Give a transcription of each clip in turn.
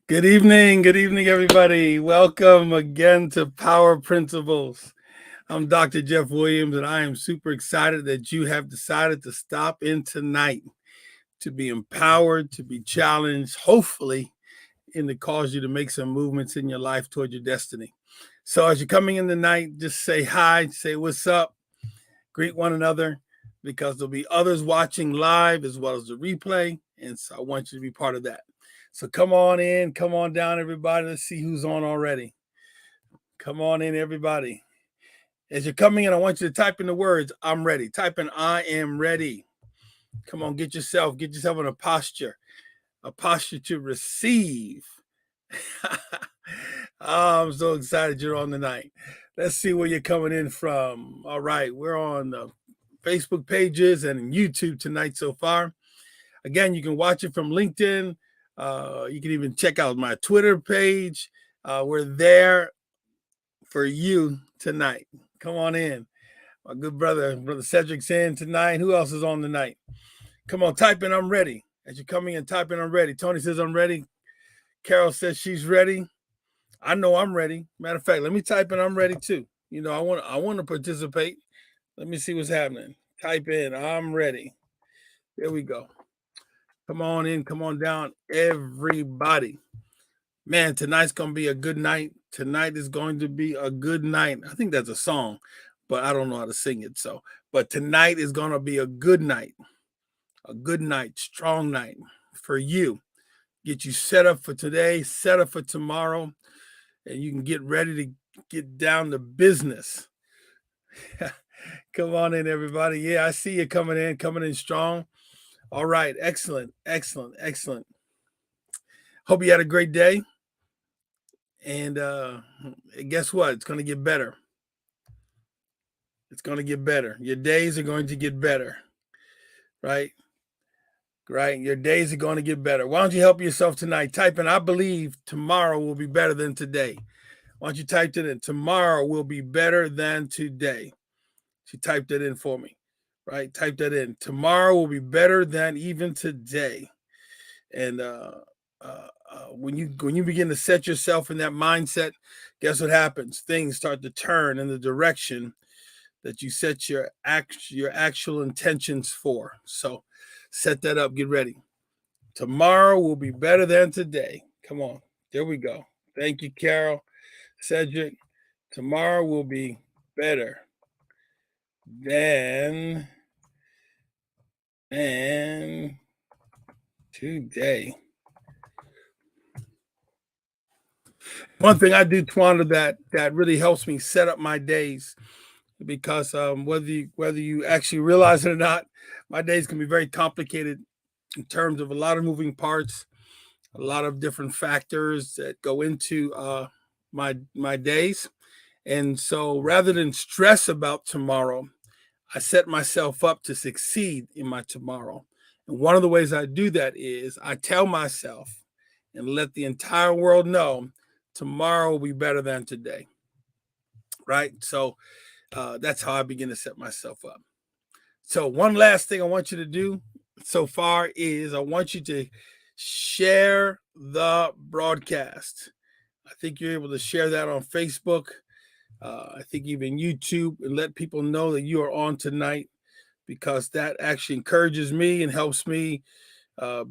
Good evening, everybody. Welcome again to Power Principles. I'm Dr. Jeff Williams, and I am super excited that you have decided to stop in tonight to be empowered, to be challenged, hopefully, and to cause you to make some movements in your life toward your destiny. So, as you're coming in tonight, just say hi, say what's up, greet one another, because there'll be others watching live as well as the replay. And so, I want you to be part of that. So come on in, come on down, everybody. Let's see who's on already. Come on in, everybody. As you're coming in, I want you to type in the words, I'm ready. Type in, I am ready. Come on, get yourself in a posture to receive. Oh, I'm so excited you're on tonight. Let's see where you're coming in from. All right, we're on the Facebook pages and YouTube tonight so far. Again, you can watch it from LinkedIn. You can even check out my Twitter page. We're there for you tonight. Come on in. My good brother Cedric's in tonight. Who else is on tonight? Come on, type in I'm ready. As you're coming in, type in I'm ready. Tony says I'm ready. Carol says she's ready. I know I'm ready. Matter of fact, let me type in I'm ready too. You know, I want to participate. Let me see what's happening. Type in I'm ready. There we go. Come on in, come on down, everybody. Man, tonight's going to be a good night. Tonight is going to be a good night. I think that's a song, but I don't know how to sing it. But tonight is going to be a good night, strong night for you. Get you set up for today, set up for tomorrow, and you can get ready to get down to business. Come on in, everybody. Yeah, I see you coming in strong. All right, excellent. Hope you had a great day. And guess what? It's going to get better. It's going to get better. Your days are going to get better, right? Right? Your days are going to get better. Why don't you help yourself tonight? Type in, I believe tomorrow will be better than today. Why don't you type it in? Tomorrow will be better than today. She typed it in for me, right? Type that in. Tomorrow will be better than even today. And when you begin to set yourself in that mindset, guess what happens? Things start to turn in the direction that you set your actual intentions for. So set that up. Get ready. Tomorrow will be better than today. Come on. There we go. Thank you, Carol. Cedric. Tomorrow will be better than today. One thing I do, Twana, that really helps me set up my days, because whether you actually realize it or not, my days can be very complicated in terms of a lot of moving parts, a lot of different factors that go into my days. And so rather than stress about tomorrow, I set myself up to succeed in my tomorrow. And one of the ways I do that is I tell myself and let the entire world know tomorrow will be better than today. Right? So that's how I begin to set myself up. So one last thing I want you to do so far is I want you to share the broadcast. I think you're able to share that on Facebook. I think even YouTube, and let people know that you are on tonight, because that actually encourages me and helps me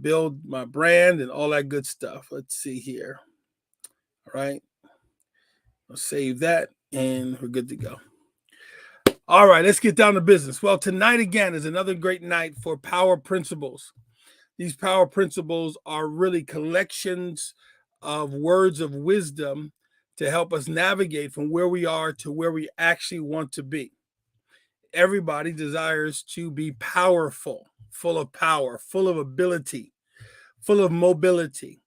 build my brand and all that good stuff. Let's see here. All right. I'll save that and we're good to go. All right, let's get down to business. Well, tonight again is another great night for power principles. These power principles are really collections of words of wisdom to help us navigate from where we are to where we actually want to be. Everybody desires to be powerful, full of power, full of ability, full of mobility,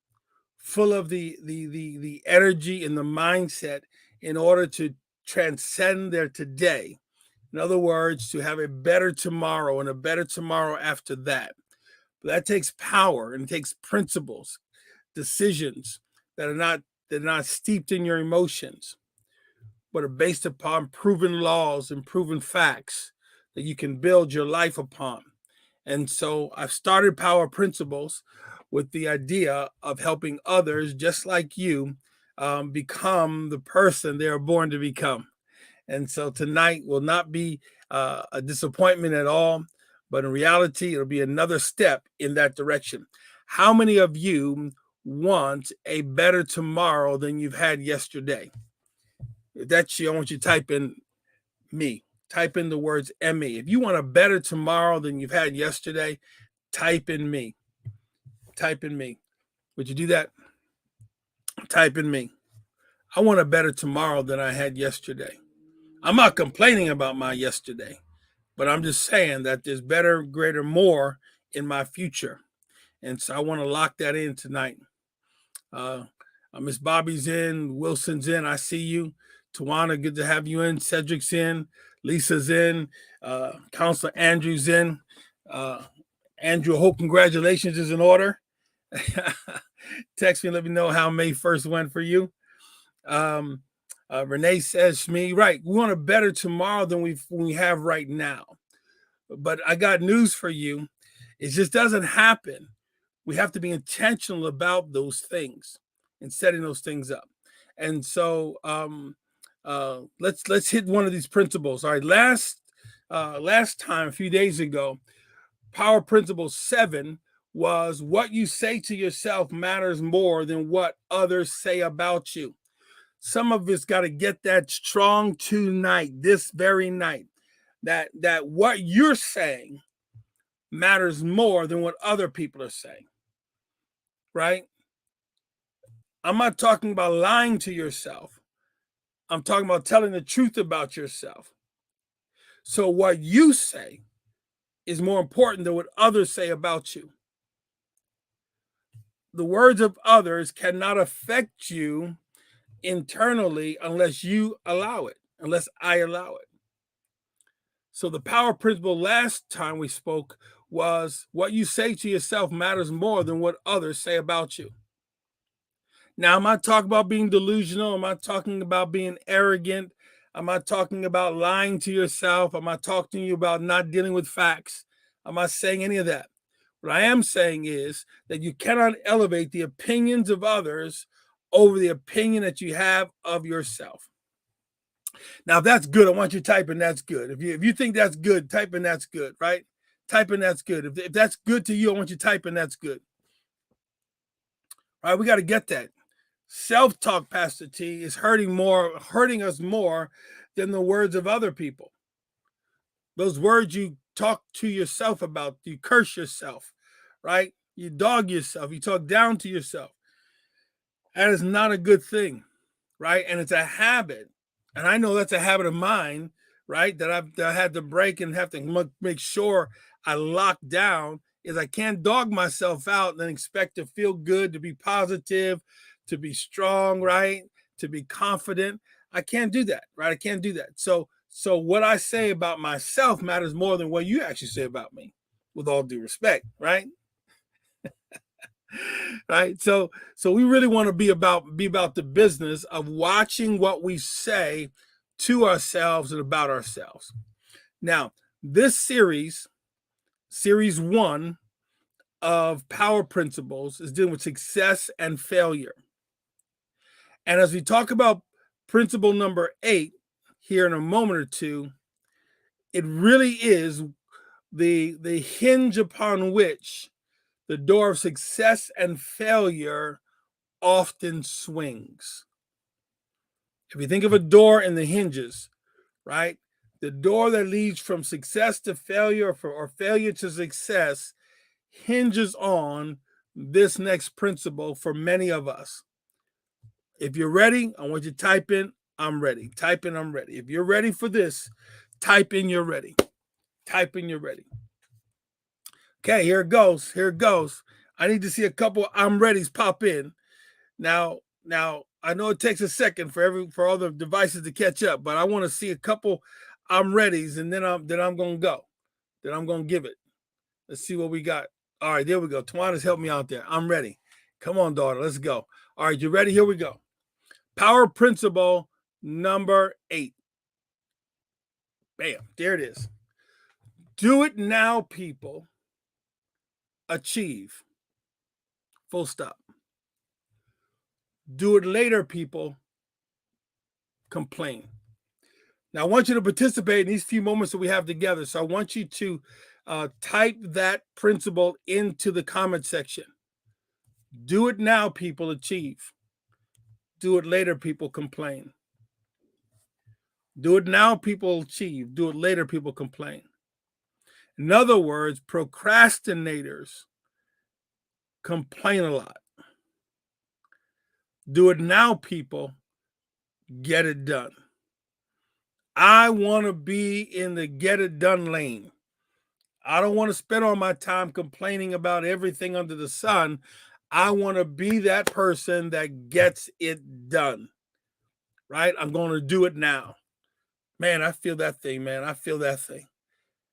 full of the energy and the mindset in order to transcend their today. In other words, to have a better tomorrow and a better tomorrow after that. But that takes power and it takes principles, decisions that are not steeped in your emotions, but are based upon proven laws and proven facts that you can build your life upon. And so I've started Power Principles with the idea of helping others just like you become the person they are born to become. And so tonight will not be a disappointment at all, but in reality, it'll be another step in that direction. How many of you want a better tomorrow than you've had yesterday? If that's you, I want you to type in me. Type in the words ME. If you want a better tomorrow than you've had yesterday, type in me. Type in me. Would you do that? Type in me. I want a better tomorrow than I had yesterday. I'm not complaining about my yesterday, but I'm just saying that there's better, greater, more in my future. And so I want to lock that in tonight. Uh, Miss Bobby's in, Wilson's in. I see you. Tawana, good to have you in. Cedric's in. Lisa's in. Counselor Andrew's in. Andrew, I hope congratulations is in order. Text me, let me know how May 1st went for you. Renee says to me, right, we want a better tomorrow than we have right now. But I got news for you. It just doesn't happen. We have to be intentional about those things and setting those things up. And so let's hit one of these principles. All right, last time, a few days ago, Power Principle 7 was what you say to yourself matters more than what others say about you. Some of us got to get that strong tonight, this very night, that what you're saying matters more than what other people are saying, right? I'm not talking about lying to yourself. I'm talking about telling the truth about yourself. So what you say is more important than what others say about you. The words of others cannot affect you internally unless you allow it, unless I allow it. So the power principle last time we spoke was what you say to yourself matters more than what others say about you. Now, I'm not talking about being delusional. I'm not talking about being arrogant. I'm not talking about lying to yourself. I'm not talking to you about not dealing with facts. I'm not saying any of that. What I am saying is that you cannot elevate the opinions of others over the opinion that you have of yourself. Now, if that's good, I want you to type in that's good. If you think that's good, type in that's good, right? Type in that's good. If that's good to you, I want you to type in that's good. All right, we got to get that. Self-talk, Pastor T, is hurting us more than the words of other people. Those words you talk to yourself about, you curse yourself, right? You dog yourself, you talk down to yourself. That is not a good thing, right? And it's a habit. And I know that's a habit of mine, right? That I had to break and have to make sure I lock down is I can't dog myself out and expect to feel good, to be positive, to be strong, right? To be confident. I can't do that, right? I can't do that. So what I say about myself matters more than what you actually say about me, with all due respect, right? Right. So we really want to be about the business of watching what we say to ourselves and about ourselves. Now, this series 1 of Power Principles is dealing with success and failure. And as we talk about principle number 8 here in a moment or two, it really is the hinge upon which the door of success and failure often swings. If you think of a door and the hinges, right? The door that leads from success to failure or failure to success hinges on this next principle for many of us. If you're ready, I want you to type in, I'm ready. Type in, I'm ready. If you're ready for this, type in, you're ready. Type in, you're ready. Okay, here it goes. Here it goes. I need to see a couple I'm ready's pop in. Now, I know it takes a second for all the devices to catch up, but I want to see a couple I'm ready's, and then I'm gonna go. Then I'm gonna give it. Let's see what we got. All right, there we go. Tawana's helped me out there. I'm ready. Come on, daughter. Let's go. All right, you ready? Here we go. Power principle number 8. Bam, there it is. Do it now, people. Achieve. Full stop. Do it later, people complain. Now, I want you to participate in these few moments that we have together. So I want you to type that principle into the comment section. Do it now, people achieve. Do it later, people complain. Do it now, people achieve. Do it later, people complain. In other words, procrastinators complain a lot. Do it now, people get it done. I want to be in the get it done lane. I don't want to spend all my time complaining about everything under the sun. I want to be that person that gets it done, right? I'm going to do it now. Man, I feel that thing, man. I feel that thing.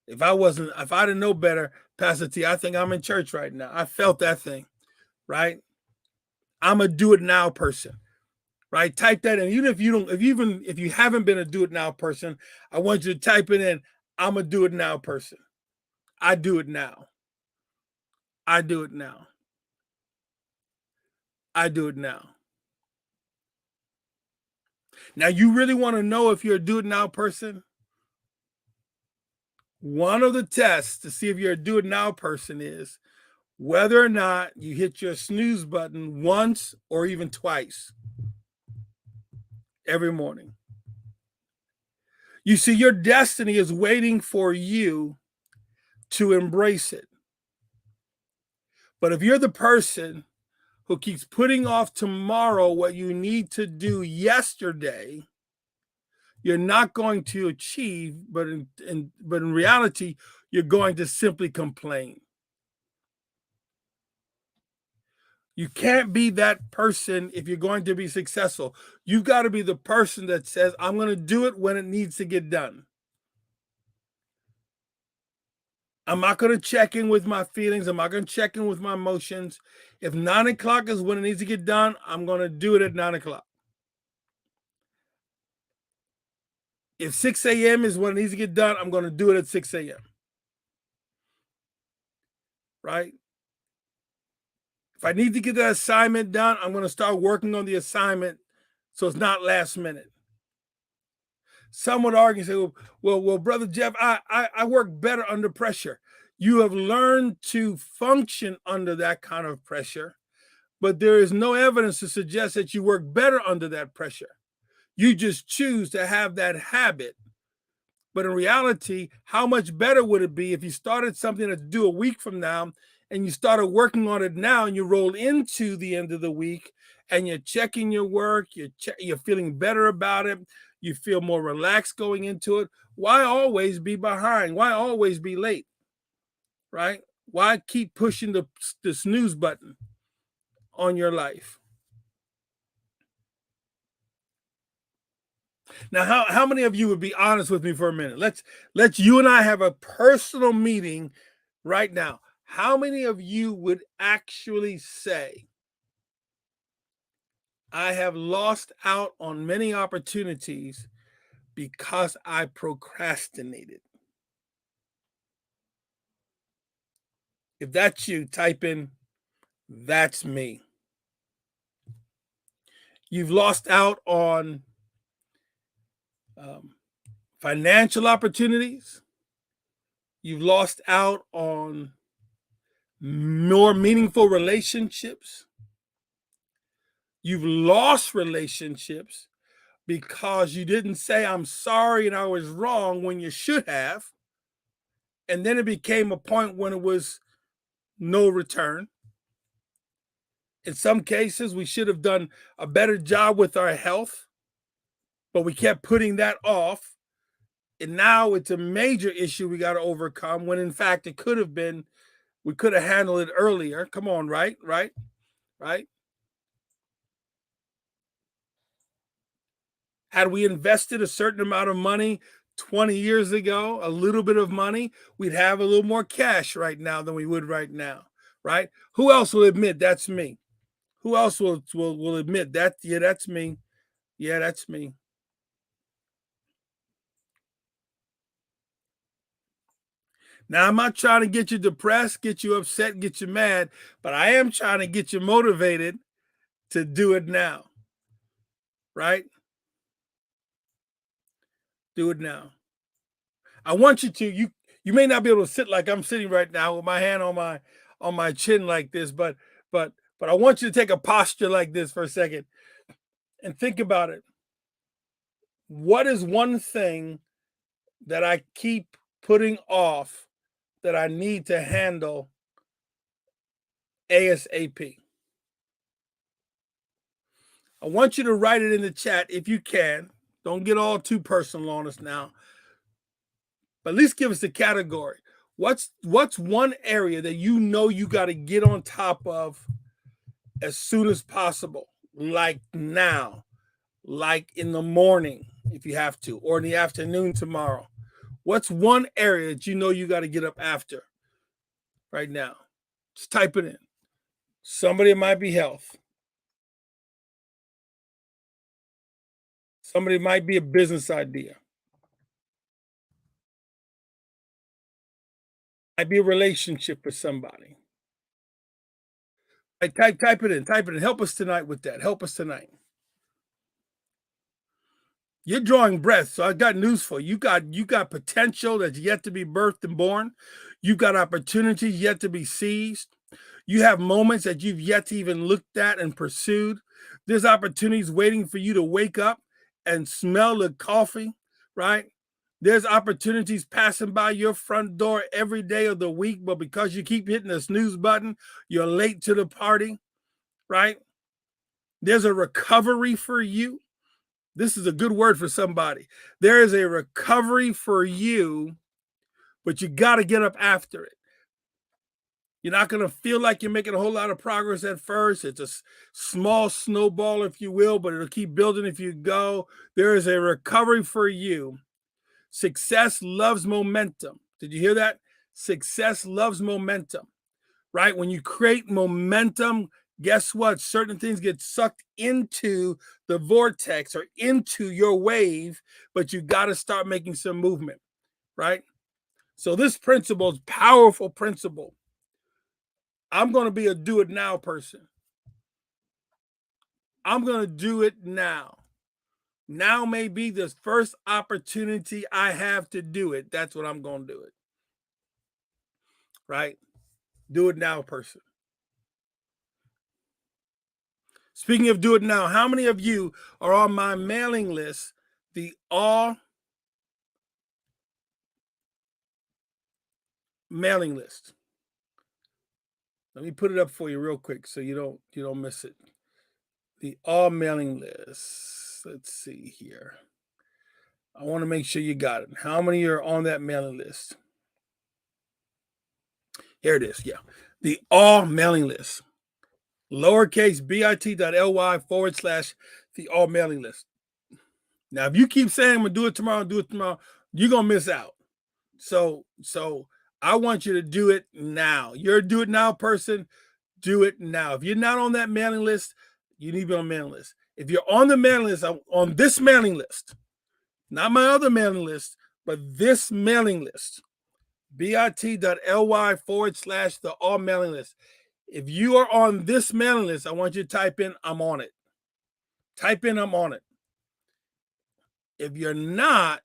If I didn't know better, Pastor T, I think I'm in church right now. I felt that thing, right? I'm a do it now person, right? Type that in. Even if you haven't been a do it now person, I want you to type it in. I'm a do it now person. I do it now. I do it now. I do it now. Now, you really want to know if you're a do it now person? One of the tests to see if you're a do it now person is whether or not you hit your snooze button once or even twice every morning. You see, your destiny is waiting for you to embrace it. But if you're the person who keeps putting off tomorrow what you need to do yesterday, you're not going to achieve, but in reality, you're going to simply complain. You can't be that person if you're going to be successful. You've got to be the person that says, I'm going to do it when it needs to get done. I'm not going to check in with my feelings. I'm not going to check in with my emotions. If 9 o'clock is when it needs to get done, I'm going to do it at 9 o'clock. If 6 a.m. is when it needs to get done, I'm going to do it at 6 a.m. Right? If I need to get that assignment done, I'm going to start working on the assignment so it's not last minute. Some would argue and say, well, Brother Jeff, I work better under pressure. You have learned to function under that kind of pressure, but there is no evidence to suggest that you work better under that pressure. You just choose to have that habit. But in reality, how much better would it be if you started something to do a week from now and you started working on it now and you roll into the end of the week and you're checking your work, you're feeling better about it, you feel more relaxed going into it. Why always be behind? Why always be late? Right? Why keep pushing the snooze button on your life? Now, how many of you would be honest with me for a minute? Let's you and I have a personal meeting right now. How many of you would actually say, I have lost out on many opportunities because I procrastinated? If that's you, type in, that's me. You've lost out on financial opportunities. You've lost out on more meaningful relationships. You've lost relationships because you didn't say, I'm sorry and I was wrong when you should have. And then it became a point when it was no return. In some cases, we should have done a better job with our health, but we kept putting that off. And now it's a major issue we got to overcome when in fact it could have been, we could have handled it earlier. Come on, right? Had we invested a certain amount of money 20 years ago, a little bit of money, we'd have a little more cash right now than we would right now, right? Who else will admit that's me? Who else will admit that? Yeah, that's me. Yeah, that's me. Now, I'm not trying to get you depressed, get you upset, get you mad, but I am trying to get you motivated to do it now, right? Do it now. I want you to, you may not be able to sit like I'm sitting right now with my hand on my chin like this, but I want you to take a posture like this for a second and think about it. What is one thing that I keep putting off that I need to handle ASAP? I want you to write it in the chat if you can. Don't get all too personal on us now, but at least give us a category. What's one area that you know you got to get on top of as soon as possible, like now, like in the morning if you have to, or in the afternoon tomorrow? What's one area that you know you got to get up after right now? Just type it in. Somebody, it might be health. Somebody, it might be a business idea. Might be a relationship with somebody. Type it in. Type it in. Help us tonight with that. Help us tonight. You're drawing breath, so I got news for you. You got potential that's yet to be birthed and born. You've got opportunities yet to be seized. You have moments that you've yet to even looked at and pursued. There's opportunities waiting for you to wake up and smell the coffee, right? There's opportunities passing by your front door every day of the week, but because you keep hitting the snooze button, you're late to the party, right? There's a recovery for you. This is a good word for somebody. There is a recovery for you, but you got to get up after it. You're not going to feel like you're making a whole lot of progress at first. It's a small snowball, if you will, but it'll keep building if you go. There is a recovery for you. Success loves momentum. Did you hear that? Success loves momentum, right? When you create momentum, guess what? Certain things get sucked into the vortex or into your wave, but you got to start making some movement, right? So this principle is powerful principle. I'm going to be a do it now person. I'm going to do it now. Now may be the first opportunity I have to do it. That's what I'm going to do it. Right? Do it now person. Speaking of do it now, how many of you are on my mailing list, the all mailing list? Let me put it up for you real quick so you don't miss it. The all mailing list. Let's see here. I want to make sure you got it. How many are on that mailing list? Here it is. Yeah. The all mailing list. Lowercase bit.ly/ the all mailing list. Now, if you keep saying I'm gonna do it tomorrow, you're gonna miss out. So I want you to do it now. You're a do it now person, do it now. If you're not on that mailing list, you need to be on the mailing list. If you're on the mailing list, on this mailing list, not my other mailing list, but this mailing list, bit.ly/ the all mailing list. If you are on this mailing list, I want you to type in, I'm on it. Type in, I'm on it. If you're not,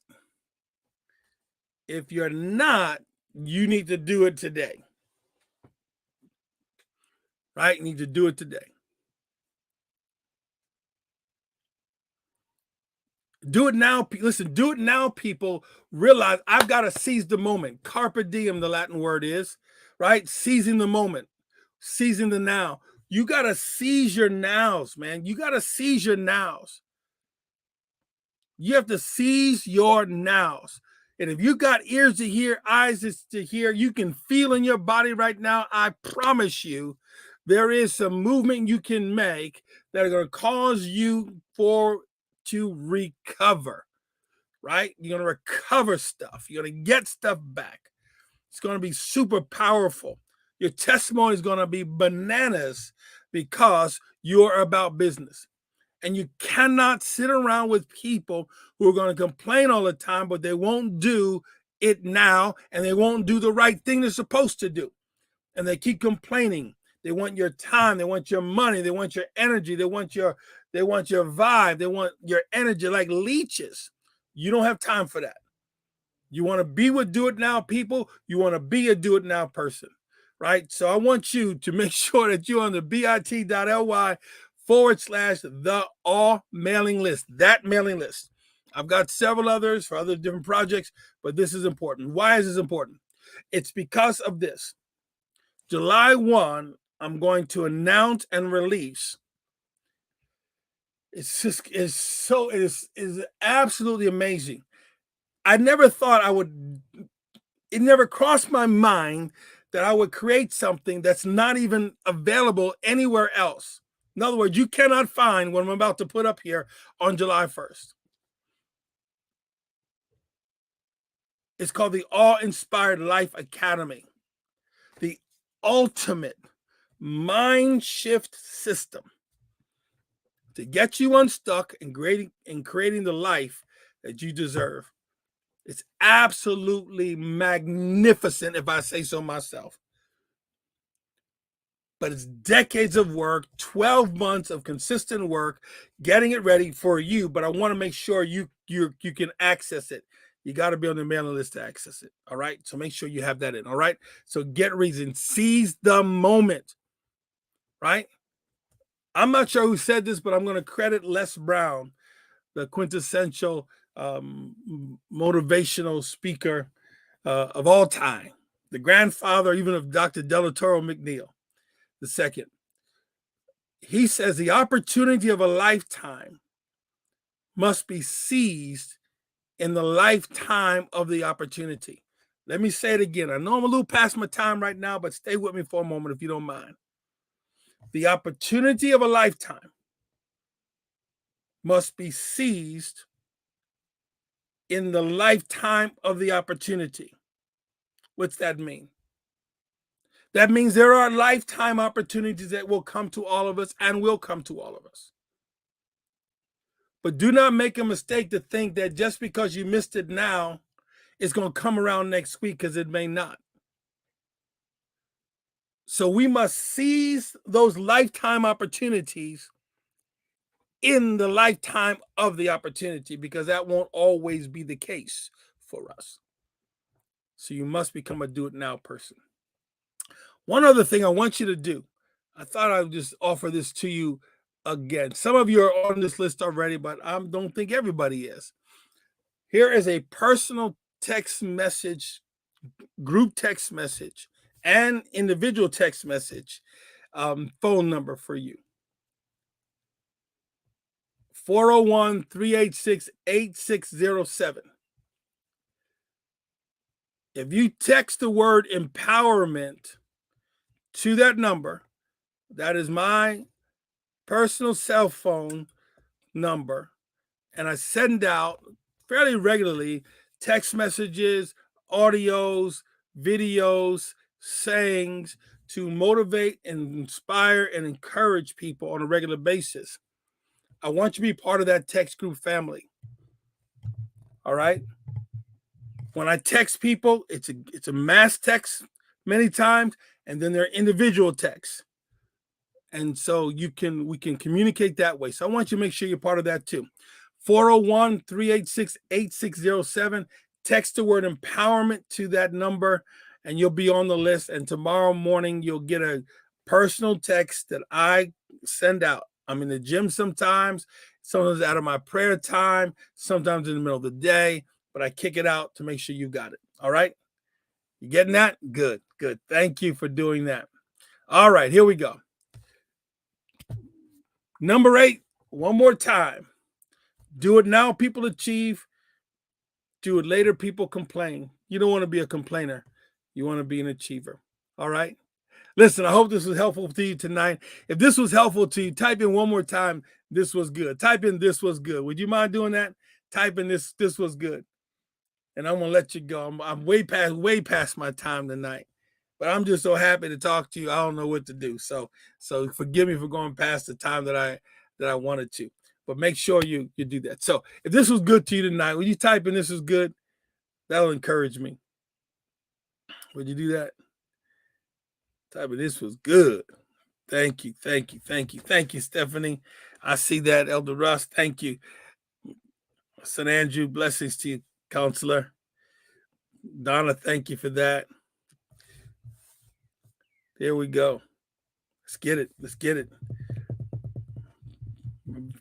you need to do it today. Right? You need to do it today. Do it now. Listen, do it now, people. Realize I've got to seize the moment. Carpe diem, the Latin word is, right? Seizing the moment, seizing the now. You got to seize your nows, man. You got to seize your nows. You have to seize your nows. And if you got ears to hear, eyes to hear, you can feel in your body right now, I promise you, there is some movement you can make that are going to cause you to recover, right? You're going to recover stuff. You're going to get stuff back. It's going to be super powerful. Your testimony is going to be bananas because you're about business. And you cannot sit around with people who are going to complain all the time, but they won't do it now, and they won't do the right thing they're supposed to do. And they keep complaining. They want your time, they want your money, they want your energy, they want your vibe, they want your energy like leeches. You don't have time for that. You want to be with do it now people, you want to be a do it now person, right? So I want you to make sure that you're on the bit.ly/the all mailing list, that mailing list. I've got several others for other different projects, but this is important. Why is this important? It's because of this. July 1, I'm going to announce and release. It is absolutely amazing. I never thought it never crossed my mind that I would create something that's not even available anywhere else. In other words, you cannot find what I'm about to put up here on July 1st. It's called the All Inspired Life Academy, the ultimate mind shift system to get you unstuck and creating the life that you deserve. It's absolutely magnificent, if I say so myself. But it's decades of work, 12 months of consistent work, getting it ready for you. But I want to make sure you can access it. You got to be on the mailing list to access it. All right. So make sure you have that in. All right. So get reason. Seize the moment. Right. I'm not sure who said this, but I'm going to credit Les Brown, the quintessential motivational speaker of all time, the grandfather even of Dr. Delatoro McNeil II. He says the opportunity of a lifetime must be seized in the lifetime of the opportunity. Let me say it again. I know I'm a little past my time right now, but stay with me for a moment if you don't mind. The opportunity of a lifetime must be seized in the lifetime of the opportunity. What's that mean? That means there are lifetime opportunities that will come to all of us and will come to all of us. But do not make a mistake to think that just because you missed it now, it's going to come around next week, because it may not. So we must seize those lifetime opportunities in the lifetime of the opportunity, because that won't always be the case for us. So you must become a do it now person. One other thing I want you to do, I thought I would just offer this to you again. Some of you are on this list already, but I don't think everybody is. Here is a personal text message, group text message, and individual text message phone number for you. 401-386-8607. If you text the word empowerment to that number, that is my personal cell phone number, and I send out fairly regularly text messages, audios, videos, sayings to motivate and inspire and encourage people on a regular basis. I want you to be part of that text group family. All right. When I text people, it's a mass text many times, and then there are individual texts. And so we can communicate that way. So I want you to make sure you're part of that too. 401-386-8607. Text the word empowerment to that number, and you'll be on the list. And tomorrow morning, you'll get a personal text that I send out. I'm in the gym sometimes out of my prayer time, sometimes in the middle of the day, but I kick it out to make sure you got it. All right. You getting that? Good, good. Thank you for doing that. All right, here we go. Number 8, one more time. Do it now, people achieve. Do it later, people complain. You don't want to be a complainer. You want to be an achiever. All right. Listen, I hope this was helpful to you tonight. If this was helpful to you, type in one more time, this was good. Type in this was good. Would you mind doing that? Type in this was good. And I'm going to let you go. I'm way past my time tonight. But I'm just so happy to talk to you. I don't know what to do. So forgive me for going past the time that I wanted to. But make sure you do that. So if this was good to you tonight, will you type in this was good? That'll encourage me. Would you do that? Type of this was good. Thank you, thank you, thank you, thank you, Stephanie. I see that, Elder Russ. Thank you. St. Andrew, blessings to you, counselor. Donna, thank you for that. There we go. Let's get it. Let's get it.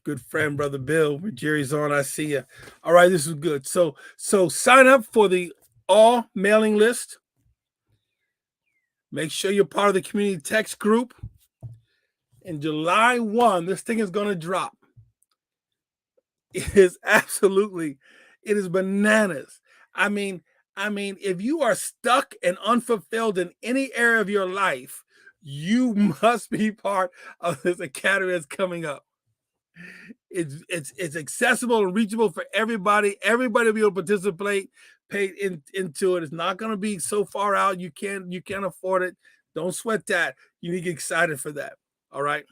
Good friend, Brother Bill. Jerry's on. I see you. All right, this is good. So sign up for the all mailing list. Make sure you're part of the community text group. In July 1, this thing is going to drop. It is bananas. I mean, if you are stuck and unfulfilled in any area of your life, you must be part of this academy that's coming up. It's accessible and reachable for everybody. Everybody will be able to participate, pay into it. It's not going to be so far out you can't afford it. Don't sweat that. You need to get excited for that. All right.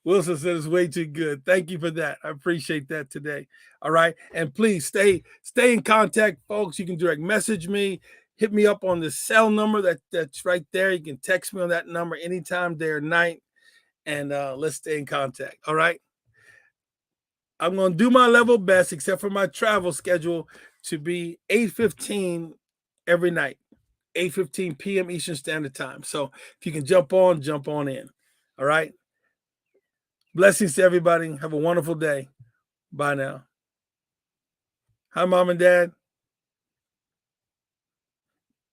Wilson said it's way too good. Thank you for that. I appreciate that today. All right. And please stay in contact, folks. You can direct message me, hit me up on the cell number that's right there. You can text me on that number anytime, day or night. And let's stay in contact. All right. I'm going to do my level best, except for my travel schedule, to be 8:15 every night, 8:15 p.m. Eastern Standard Time. So if you can jump on in. All right. Blessings to everybody. Have a wonderful day. Bye now. Hi, Mom and Dad.